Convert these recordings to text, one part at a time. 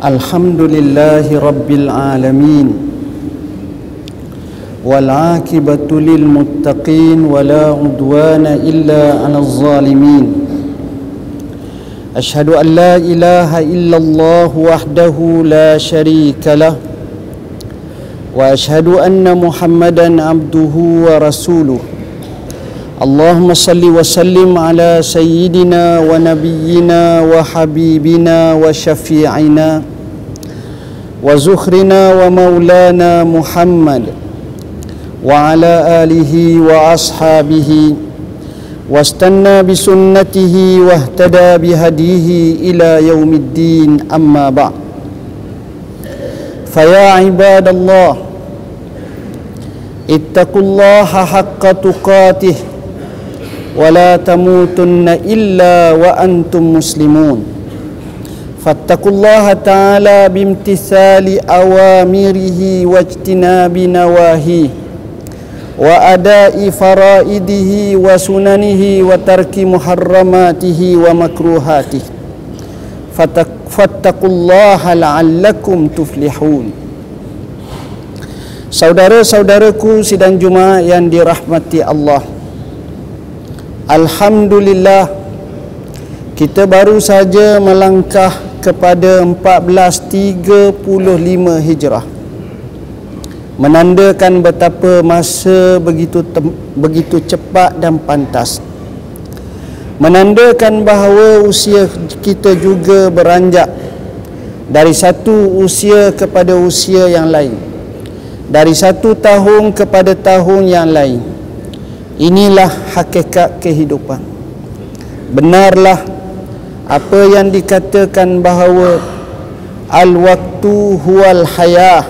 Alhamdulillahi Rabbil Alamin, wal aqibatu lil muttaqin, wa la udwana illa 'alal zalimin. Ashhadu an la ilaha illallah wahdahu la syarika lah, wa ashhadu anna Muhammadan abduhu wa rasuluh. Allahumma salli wa sallim ala sayyidina wa nabiyyina wa habibina wa syafi'ina wa zukhrina wa maulana Muhammad wa ala alihi wa ashabihi wastanna bisunnatihi wahtada bihadihi ila yaumiddin, amma ba'd. Faya ibadallah, ittaqullaha haqqa tuqatih wa la tamutunna illa wa antum muslimun. Fattaqullaha ta'ala bimtithali awamirihi wajtinabi nawahi wa adai faraidihi wa sunanihi wa tarki muharramatihi wa makruhatihi. Fattaqullaha la'allakum tuflihun. Saudara-saudaraku sidang Jumaat yang dirahmati Allah, alhamdulillah, kita baru saja melangkah kepada 1435 Hijrah, menandakan betapa masa begitu cepat dan pantas, menandakan bahawa usia kita juga beranjak dari satu usia kepada usia yang lain, dari satu tahun kepada tahun yang lain. Inilah hakikat kehidupan. Benarlah apa yang dikatakan bahawa al-waktu huwal hayah,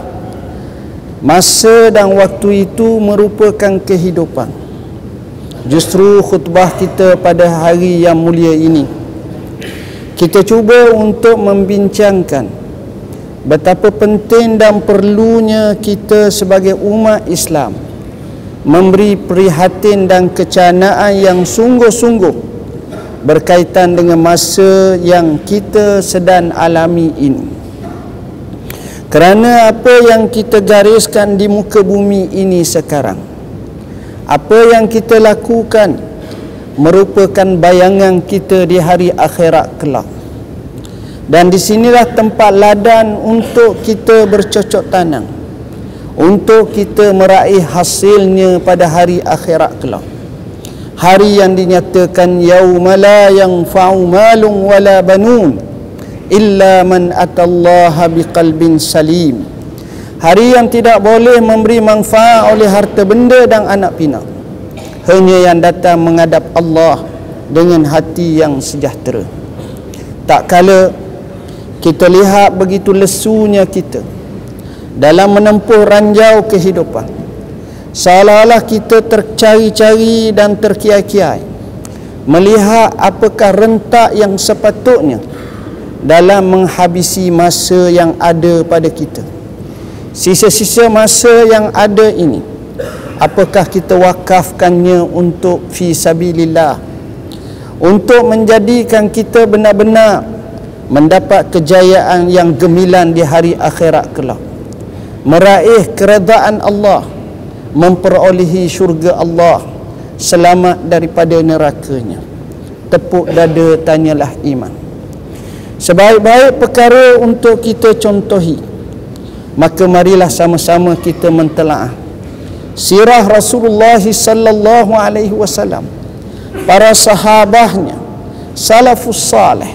masa dan waktu itu merupakan kehidupan. Justru khutbah kita pada hari yang mulia ini, kita cuba untuk membincangkan betapa penting dan perlunya kita sebagai umat Islam memberi prihatin dan kecanaan yang sungguh-sungguh berkaitan dengan masa yang kita sedang alami ini. Kerana apa yang kita gariskan di muka bumi ini sekarang, apa yang kita lakukan merupakan bayangan kita di hari akhirat kelak. Dan di sinilah tempat ladan untuk kita bercocok tanam, untuk kita meraih hasilnya pada hari akhirat kelak. Hari yang dinyatakan yauma la yanfa'u malun wala banun illa man atallaha biqalbin salim. Hari yang tidak boleh memberi manfaat oleh harta benda dan anak pinak, hanya yang datang menghadap Allah dengan hati yang sejahtera. Tak kala kita lihat begitu lesunya kita dalam menempuh ranjau kehidupan, seolah-olah kita tercari-cari dan terkiai-kiai melihat apakah rentak yang sepatutnya dalam menghabisi masa yang ada pada kita. Sisa-sisa masa yang ada ini, apakah kita wakafkannya untuk fi sabilillah, untuk menjadikan kita benar-benar mendapat kejayaan yang gemilang di hari akhirat kelak, meraih keredaan Allah, memperolehi syurga Allah, selamat daripada nerakanya. Tepuk dada, tanyalah iman. Sebaik-baik perkara untuk kita contohi, maka marilah sama-sama kita mentelaah sirah Rasulullah sallallahu alaihi wasallam, para sahabahnya, salafus salih,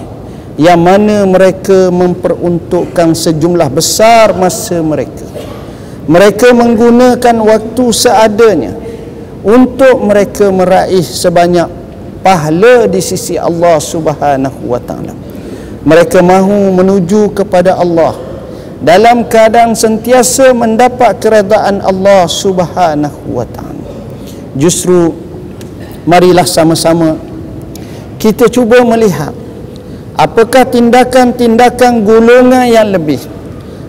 yang mana mereka memperuntukkan sejumlah besar masa mereka. Mereka menggunakan waktu seadanya untuk mereka meraih sebanyak pahala di sisi Allah Subhanahu wa taala. Mereka mahu menuju kepada Allah dalam keadaan sentiasa mendapat keredaan Allah Subhanahu wa taala. Justru marilah sama-sama kita cuba melihat apakah tindakan-tindakan golongan yang lebih,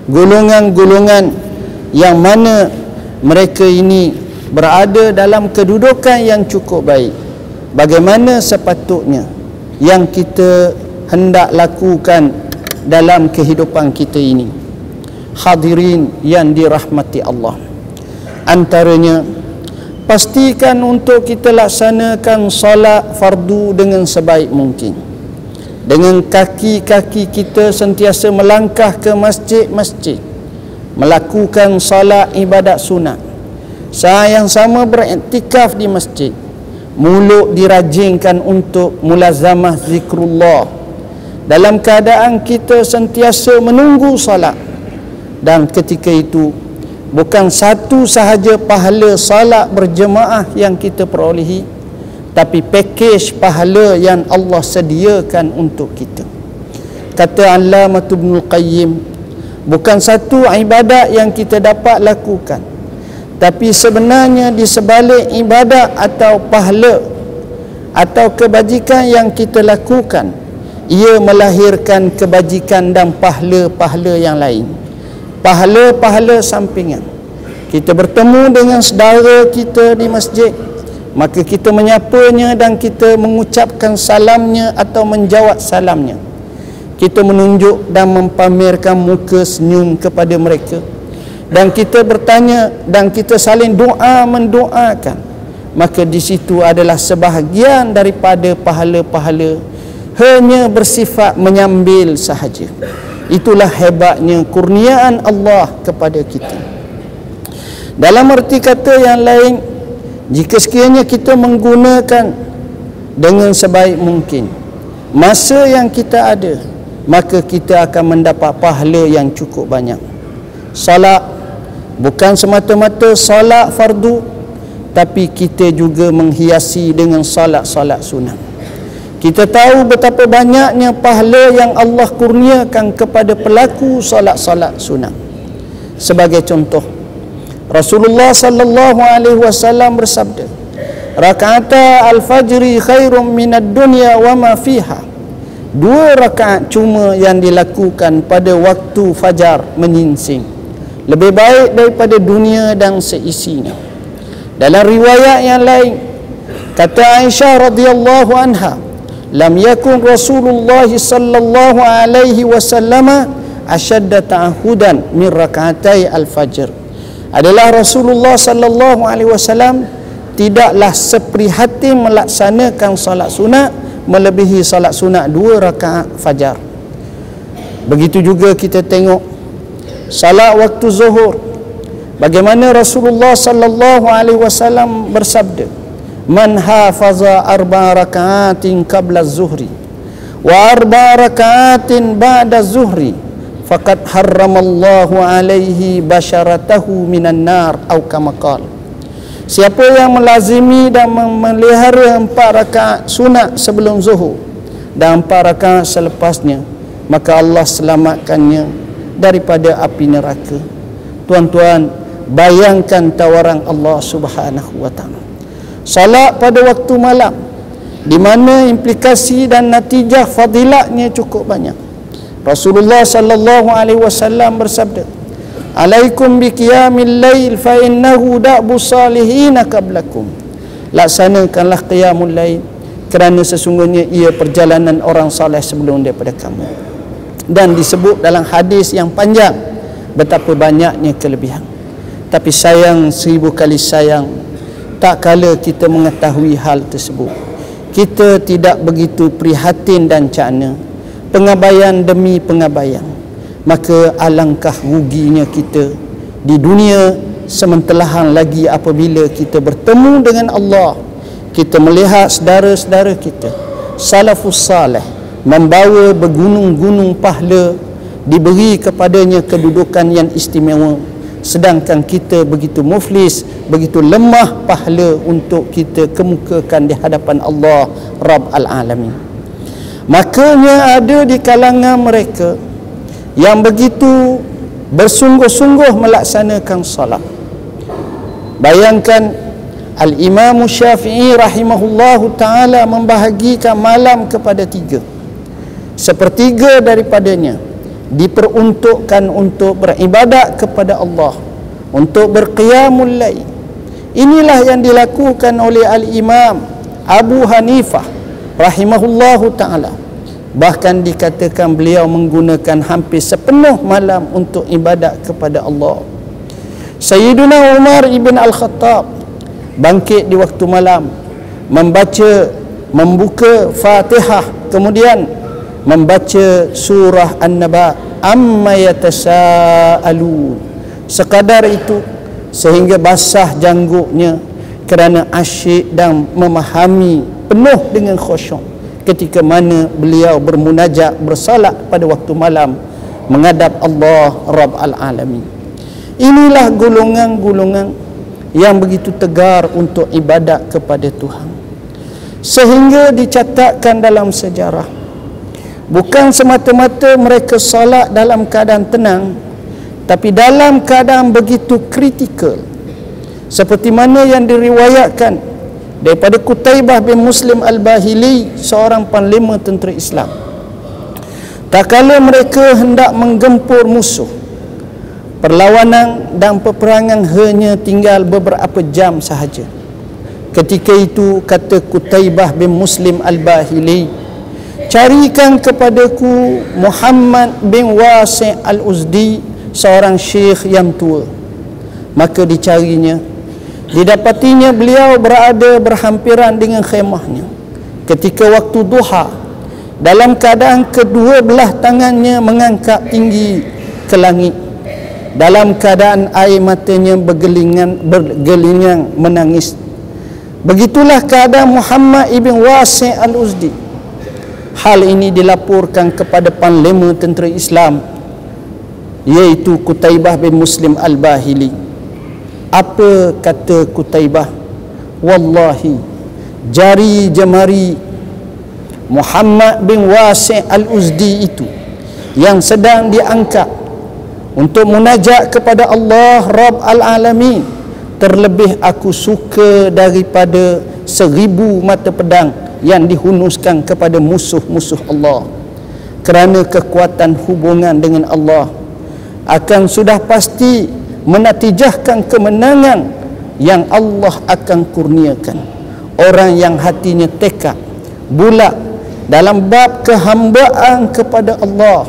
golongan-golongan yang mana mereka ini berada dalam kedudukan yang cukup baik. Bagaimana sepatutnya yang kita hendak lakukan dalam kehidupan kita ini. Hadirin yang dirahmati Allah, antaranya pastikan untuk kita laksanakan solat fardu dengan sebaik mungkin. Dengan kaki-kaki kita sentiasa melangkah ke masjid-masjid, melakukan solat ibadat sunat. Saat yang sama beriktikaf di masjid, mulut dirajinkan untuk mulazamah zikrullah. Dalam keadaan kita sentiasa menunggu solat, dan ketika itu bukan satu sahaja pahala salat berjemaah yang kita perolehi, tapi pakej pahala yang Allah sediakan untuk kita. Kata Allamah Ibnul Qayyim, bukan satu ibadat yang kita dapat lakukan, tapi sebenarnya di sebalik ibadat atau pahala atau kebajikan yang kita lakukan, ia melahirkan kebajikan dan pahala-pahala yang lain, pahala-pahala sampingan. Kita bertemu dengan saudara kita di masjid, maka kita menyapanya dan kita mengucapkan salamnya atau menjawab salamnya. Kita menunjuk dan mempamerkan muka senyum kepada mereka, dan kita bertanya dan kita saling doa mendoakan. Maka di situ adalah sebahagian daripada pahala-pahala hanya bersifat menyambil sahaja. Itulah hebatnya kurniaan Allah kepada kita. Dalam arti kata yang lain, jika sekiranya kita menggunakan dengan sebaik mungkin masa yang kita ada, maka kita akan mendapat pahala yang cukup banyak. Salat bukan semata-mata salat fardu, tapi kita juga menghiasi dengan salat-salat sunat. Kita tahu betapa banyaknya pahala yang Allah kurniakan kepada pelaku salat-salat sunat. Sebagai contoh, Rasulullah sallallahu alaihi wasallam bersabda, "Raka'ata al-fajri khairum minad dunya wa ma fiha." 2 rakaat cuma yang dilakukan pada waktu fajar menyingsing lebih baik daripada dunia dan seisinya. Dalam riwayat yang lain, kata Aisyah radhiyallahu anha, "Lam yakun Rasulullah sallallahu alaihi wasallam ashadda ta'ahudan min rak'atai al-fajr." Adalah Rasulullah sallallahu alaihi wasallam tidaklah seprihatin melaksanakan salat sunat melebihi salat sunat 2 rakaat fajar. Begitu juga kita tengok salat waktu zuhur, bagaimana Rasulullah sallallahu alaihi wasallam bersabda, "Man hafaza 4 raka'atin qabla az-zuhri wa 4 raka'atin ba'da az-zuhri faqad harramallahu alaihi basharatahu minan nar," atau kama qala. Siapa yang melazimi dan memelihara 4 rakaat sunat sebelum zuhur dan 4 rakaat selepasnya, maka Allah selamatkannya daripada api neraka. Tuan-tuan, bayangkan tawaran Allah Subhanahu wa taala. Salat pada waktu malam, di mana implikasi dan natijah fadilatnya cukup banyak. Rasulullah sallallahu alaihi wasallam bersabda, "Alaikum biqiyamil lail fa innahu da'bu salihin qablakum." Laksanakanlah qiyamul lail, kerana sesungguhnya ia perjalanan orang saleh sebelum daripada kamu. Dan disebut dalam hadis yang panjang betapa banyaknya kelebihan. Tapi sayang 1000 kali sayang, tak kala kita mengetahui hal tersebut, kita tidak begitu prihatin dan cakna, pengabaian demi pengabaian. Maka alangkah ruginya kita di dunia, sementelahan lagi apabila kita bertemu dengan Allah, kita melihat saudara-saudara kita salafus salih membawa bergunung-gunung pahala, diberi kepadanya kedudukan yang istimewa, sedangkan kita begitu muflis, begitu lemah pahala untuk kita kemukakan di hadapan Allah Rabbul Alamin. Makanya ada di kalangan mereka yang begitu bersungguh-sungguh melaksanakan salat. Bayangkan Al-Imam Syafi'i rahimahullahu ta'ala membahagikan malam kepada 3. Sepertiga daripadanya diperuntukkan untuk beribadat kepada Allah, untuk berqiyamul lail. Inilah yang dilakukan oleh Al-Imam Abu Hanifah rahimahullahu ta'ala. Bahkan dikatakan beliau menggunakan hampir sepenuh malam untuk ibadat kepada Allah. Sayyiduna Umar ibn Al-Khattab bangkit di waktu malam, membuka Fatihah, kemudian membaca surah An-Naba, amma yatasaalun. Sekadar itu sehingga basah janggutnya kerana asyik dan memahami penuh dengan khusyuk ketika mana beliau bermunajat, bersalat pada waktu malam menghadap Allah Rabbul Alamin. Inilah golongan-golongan yang begitu tegar untuk ibadat kepada Tuhan, sehingga dicatatkan dalam sejarah bukan semata-mata mereka salat dalam keadaan tenang, tapi dalam keadaan begitu kritikal, seperti mana yang diriwayatkan daripada Qutaibah bin Muslim Al-Bahili, seorang panglima tentera Islam. Tak kala mereka hendak menggempur musuh, perlawanan dan peperangan hanya tinggal beberapa jam sahaja. Ketika itu kata Qutaibah bin Muslim Al-Bahili, carikan kepadaku Muhammad bin Wasi' Al-Uzdi, seorang syekh yang tua. Maka dicarinya, didapatinya beliau berada berhampiran dengan khemahnya ketika waktu duha, dalam keadaan kedua belah tangannya mengangkat tinggi ke langit, dalam keadaan air matanya bergelingan menangis. Begitulah keadaan Muhammad ibn Wasi' Al-Uzdi. Hal ini dilaporkan kepada panglima tentera Islam, iaitu Qutaibah bin Muslim Al-Bahili. Apa kata Qutaibah? Wallahi, jari jemari Muhammad bin Wasi' Al-Uzdi itu yang sedang diangkat untuk munajat kepada Allah Rabbul Alamin, terlebih aku suka daripada 1000 mata pedang yang dihunuskan kepada musuh-musuh Allah. Kerana kekuatan hubungan dengan Allah akan sudah pasti menatijahkan kemenangan yang Allah akan kurniakan orang yang hatinya tekad bulat dalam bab kehambaan kepada Allah.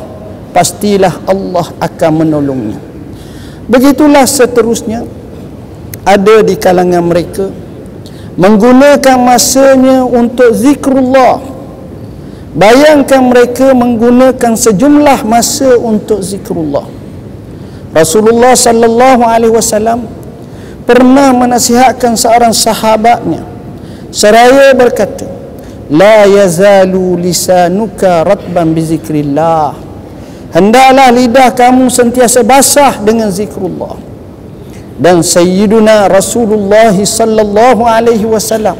Pastilah Allah akan menolongnya. Begitulah seterusnya, ada di kalangan mereka menggunakan masanya untuk zikrullah. Bayangkan mereka menggunakan sejumlah masa untuk zikrullah. Rasulullah sallallahu alaihi wasallam pernah menasihatkan seorang sahabatnya seraya berkata, la yazalu lisanuka ratban bi zikrillah. Hendaklah lidah kamu sentiasa basah dengan zikrullah. Dan Sayyiduna Rasulullah sallallahu alaihi wasallam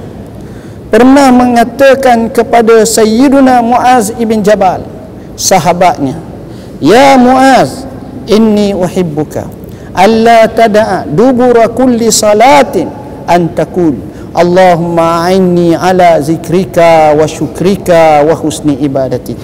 pernah mengatakan kepada Sayyiduna Muaz ibn Jabal, sahabatnya, ya Muaz, inni uhibbuka alla tada'a dubura kulli salatin an taqul Allahumma a'inni ala zikrika wa syukrika wa husni ibadatik.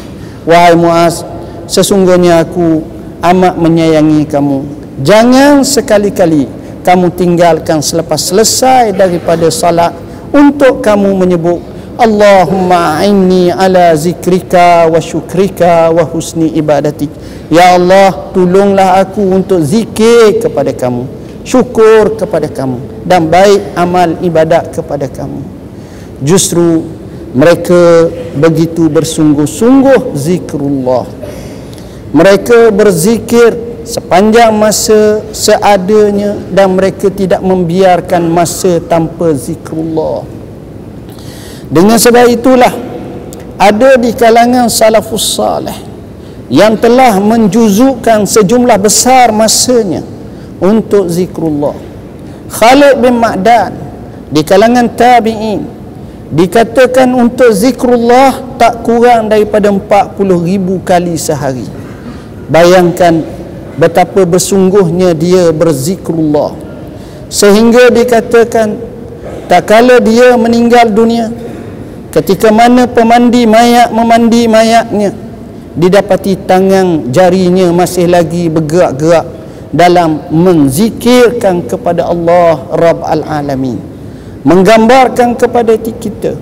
Wahai Muaz, sesungguhnya aku amat menyayangi kamu. Jangan sekali-kali kamu tinggalkan selepas selesai daripada salat untuk kamu menyebut Allahumma a'inni ala zikrika wa syukrika wa husni ibadatik. Ya Allah, tolonglah aku untuk zikir kepada kamu, syukur kepada kamu, dan baik amal ibadat kepada kamu. Justru mereka begitu bersungguh-sungguh zikrullah. Mereka berzikir sepanjang masa seadanya dan mereka tidak membiarkan masa tanpa zikrullah. Dengan sebab itulah ada di kalangan salafus salih yang telah menjuzukkan sejumlah besar masanya untuk zikrullah. Khalid bin Ma'dan di kalangan tabi'in dikatakan untuk zikrullah tak kurang daripada 40,000 kali sehari. Bayangkan betapa bersungguhnya dia berzikrullah, sehingga dikatakan tak kala dia meninggal dunia, ketika mana pemandi mayat memandi mayatnya, didapati tangan jarinya masih lagi bergerak-gerak dalam menzikirkan kepada Allah Rabbul Alamin, menggambarkan kepada kita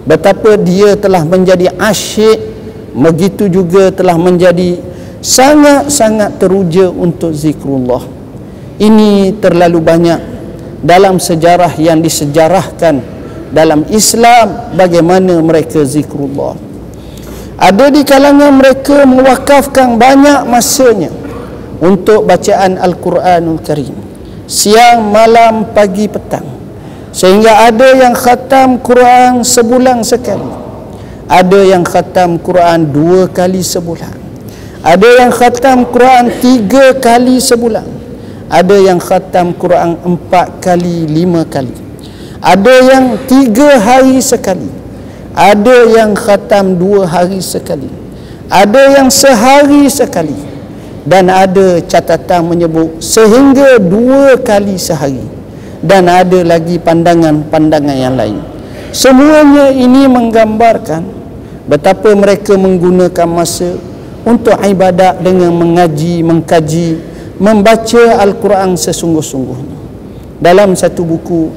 betapa dia telah menjadi asyik begitu juga telah menjadi sangat-sangat teruja untuk zikrullah. Ini terlalu banyak dalam sejarah yang disejarahkan dalam Islam bagaimana mereka zikrullah. Ada di kalangan mereka mewakafkan banyak masanya untuk bacaan Al-Quranul Karim, siang, malam, pagi, petang, sehingga ada yang khatam Quran sebulan sekali, ada yang khatam Quran 2 kali sebulan, ada yang khatam Quran 3 kali sebulan, ada yang khatam Quran 4 kali, 5 kali, ada yang 3 hari sekali, ada yang khatam 2 hari sekali, ada yang sehari sekali, dan ada catatan menyebut sehingga 2 kali sehari, dan ada lagi pandangan-pandangan yang lain. Semuanya ini menggambarkan betapa mereka menggunakan masa untuk ibadat dengan mengaji, mengkaji, membaca Al-Quran sesungguh-sungguhnya. Dalam satu buku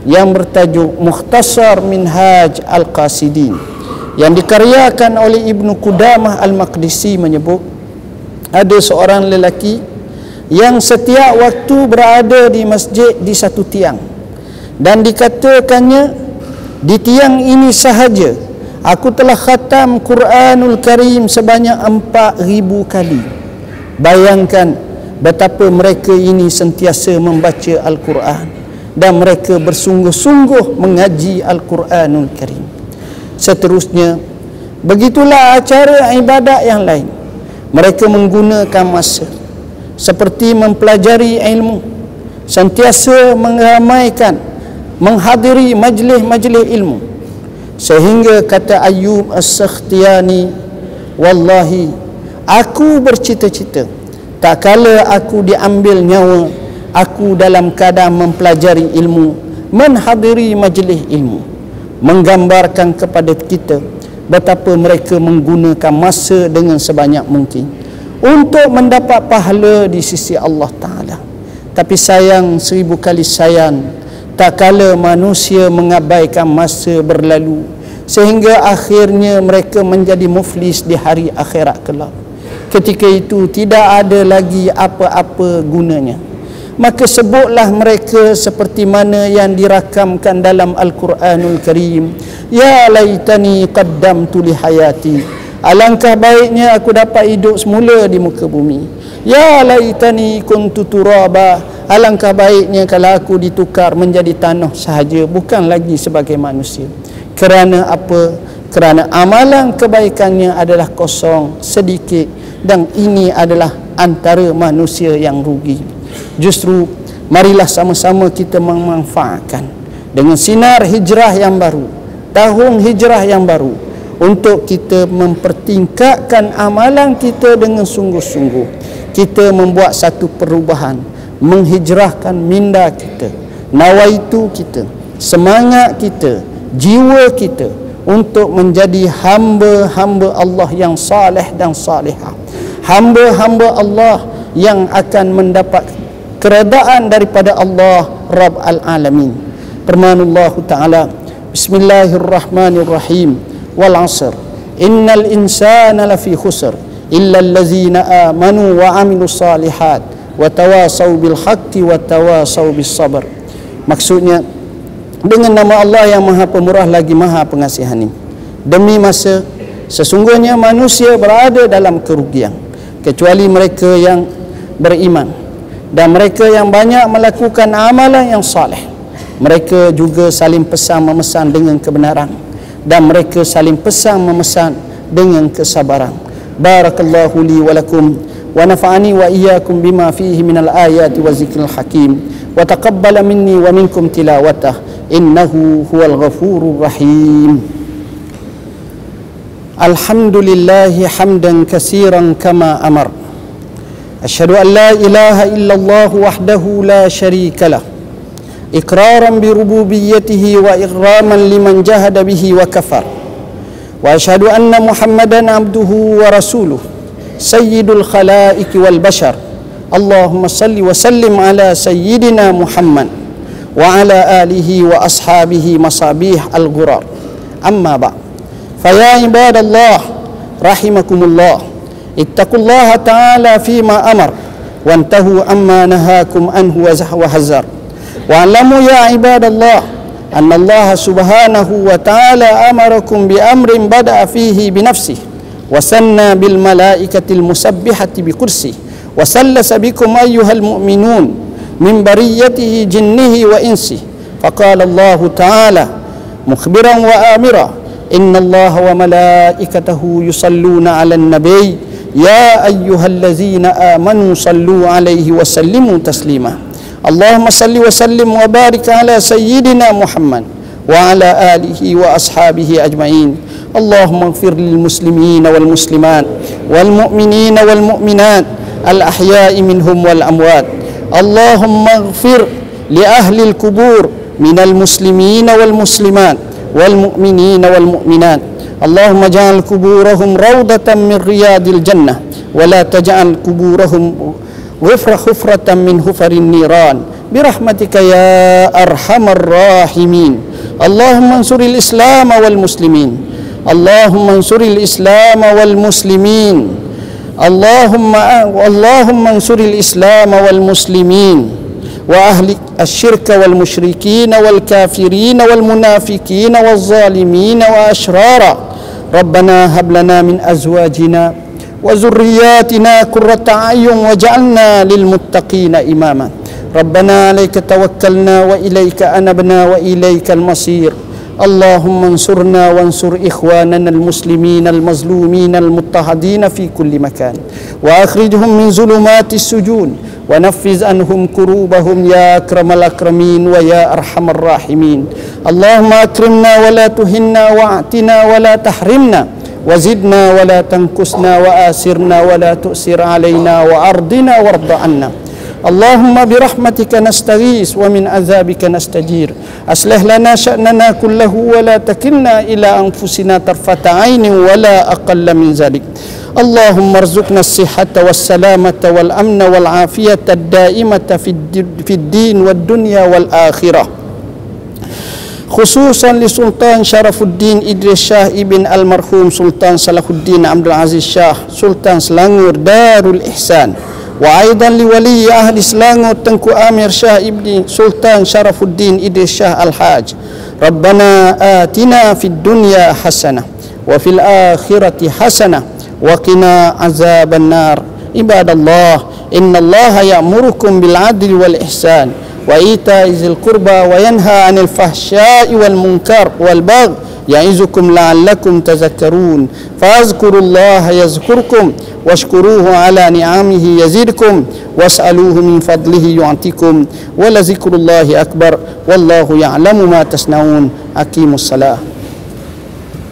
yang bertajuk Mukhtasar Minhaj Al-Qasidin yang dikaryakan oleh Ibnu Qudamah Al-Maqdisi menyebut ada seorang lelaki yang setiap waktu berada di masjid di satu tiang, dan dikatakannya, di tiang ini sahaja aku telah khatam Quranul Karim sebanyak 4,000 kali. Bayangkan betapa mereka ini sentiasa membaca Al-Quran dan mereka bersungguh-sungguh mengaji Al-Quranul Karim. Seterusnya, begitulah acara ibadat yang lain. Mereka menggunakan masa seperti mempelajari ilmu, sentiasa mengamaikan, menghadiri majlis-majlis ilmu, sehingga kata Ayyub As-Sakhtiyani, wallahi aku bercita-cita tak kala aku diambil nyawa, aku dalam keadaan mempelajari ilmu, menghadiri majlis ilmu. Menggambarkan kepada kita betapa mereka menggunakan masa dengan sebanyak mungkin untuk mendapat pahala di sisi Allah Ta'ala. Tapi sayang, 1000 kali sayang, tak kala manusia mengabaikan masa berlalu sehingga akhirnya mereka menjadi muflis di hari akhirat kelak. Ketika itu tidak ada lagi apa-apa gunanya. Maka sebutlah mereka seperti mana yang dirakamkan dalam Al-Quranul Karim, ya laitani qaddamtu li hayati, alangkah baiknya aku dapat hidup semula di muka bumi. Ya laitani kuntu turaba, alangkah baiknya kalau aku ditukar menjadi tanah sahaja, bukan lagi sebagai manusia. Kerana apa? Kerana amalan kebaikannya adalah kosong, sedikit, dan ini adalah antara manusia yang rugi. Justru marilah sama-sama kita memanfaatkan dengan sinar hijrah yang baru, tahun hijrah yang baru, untuk kita mempertingkatkan amalan kita dengan sungguh-sungguh. Kita membuat satu perubahan, menghijrahkan minda kita, nawaitu kita, semangat kita, jiwa kita untuk menjadi hamba-hamba Allah yang saleh dan salihah, hamba-hamba Allah yang akan mendapat keredaan daripada Allah Rabb al-Alamin. Firmanullah Ta'ala, Bismillahirrahmanirrahim, wal 'asr innal insana lafi khusr illa allazina amanu wa 'amilus salihat wa tawasaw bil haqqi wa tawasaw bis sabr. Maksudnya, dengan nama Allah yang Maha Pemurah lagi Maha Pengasihani, demi masa sesungguhnya manusia berada dalam kerugian kecuali mereka yang beriman dan mereka yang banyak melakukan amalan yang saleh. Mereka juga saling pesan memesan dengan kebenaran, dan mereka saling pesan memesan dengan kesabaran. Barakallahu li wa lakum wa nafa'ani wa iyyakum bima fihi minal ayati wa zikril hakim wa taqabbala minni wa minkum tilawatah innahu huwal ghafurur rahim. Alhamdulillahi hamdan katsiran kama amar. أشهد أن لا إله إلا الله وحده لا شريك له إقرارا بربوبيته وإغراما لمن جهد به وكفر وأشهد أن محمدا عبده ورسوله سيد الخلائق والبشر اللهم صل وسلم على سيدنا محمد وعلى آله وأصحابه مصابيح الغرار أما بعد فيا عباد الله rahimakumullah, ittaqullaha ta'ala fima amar wantahu amma nahakum anhu wa hazar. Wa'lamu ya ibadallah anna Allah subhanahu wa ta'ala amarakum bi amrin bada'a fihi bi nafsihi wa sanna bil malaikatil musabbihati bi kursi wa sallasa bikum ayyuhal mu'minun min bariyatihi jinnihi wa insihi. Faqala Allah ta'ala mukhbiran wa amira, inna Allah wa malaikatahu yusalluna 'alan nabiy ya ayyuhallazina amanu sallu 'alaihi wa sallimu taslima. Allahumma salli wa sallim wa barik ala sayyidina Muhammad wa ala alihi wa ashabihi ajma'in. Allahumma ighfir lil muslimina wal muslimat wal mu'minina wal mu'minat al ahya'i minhum wal amwat. Allahumma ighfir li ahli al kubur minal muslimina wal muslimat wal mu'minina wal mu'minat. Allahumma ja'al kuburahum rawdatan min riyadil jannah wa la taj'al kuburahum hufratan min hufarin niran birahmatika ya arhamar rahimin. Allahumma ansuril islam wal muslimin. Allahumma ansuril islam wal muslimin. Allahumma ansuril islam wal muslimin wa ahli asyirka wal musyrikin wal kafirin wal munafikin wal zalimin wa ashrara. Rabbana hab lana min azwajina wa zurriyyatina qurrata a'yun waj'alna lil muttaqina imama. Rabbana 'alaika tawakkalna wa ilaika anabna wa ilaikal masir. Allahumma ansurna wansur ikhwanana al-muslimin al-mazlumin al-muttahadin fi kulli makan wa akhrijhum min zulumatis sujun wa naffiz anhum kurubahum ya akramal akramin wa ya arhamar rahimin. Allahumma akrimna wa la tuhinna wa a'tina wa la tahrimna wa zidna wa la tankusna wa asirna wa la tu'sir alaina wa ardina warda anna. Allahumma birahmatika nastaghis wa min azabika nastajir. Aslih lana sya'nana kullahu wa la takilna ila anfusina tarfata 'ainin wa la aqalla min zalik. Allahumma arzuqna as-sihhata was-salamata wal amna wal 'afiyata ad-da'imata fid din wad dunya wal akhirah. Khususan li Sultan Syarafuddin Idris Shah ibn almarhum Sultan Salahuddin Abdul Aziz Shah Sultan Selangor Darul Ihsan, wa aidan li wali ahli Selangor Tengku Amir Shah ibn Sultan Syarafuddin Idris Shah Al-Haj. Rabbana atina fid dunya hasanah wa fil akhirati hasanah wa qina azaban nar. Ibadallah, innallaha ya'murukum bil adli wal ihsan wa ita'i zil qurba wa yanha 'anil fahsya'i wal munkar wal baghi ya'izukum la'allakum tazakkarun. Fazkurullaha yazkurkum washkuruhu ala ni'amihi yazidkum was'aluhu min fadlihi yu'tikum wa la zikrullahi akbar wallahu ya'lamu ma tasna'un. Aqimus salah.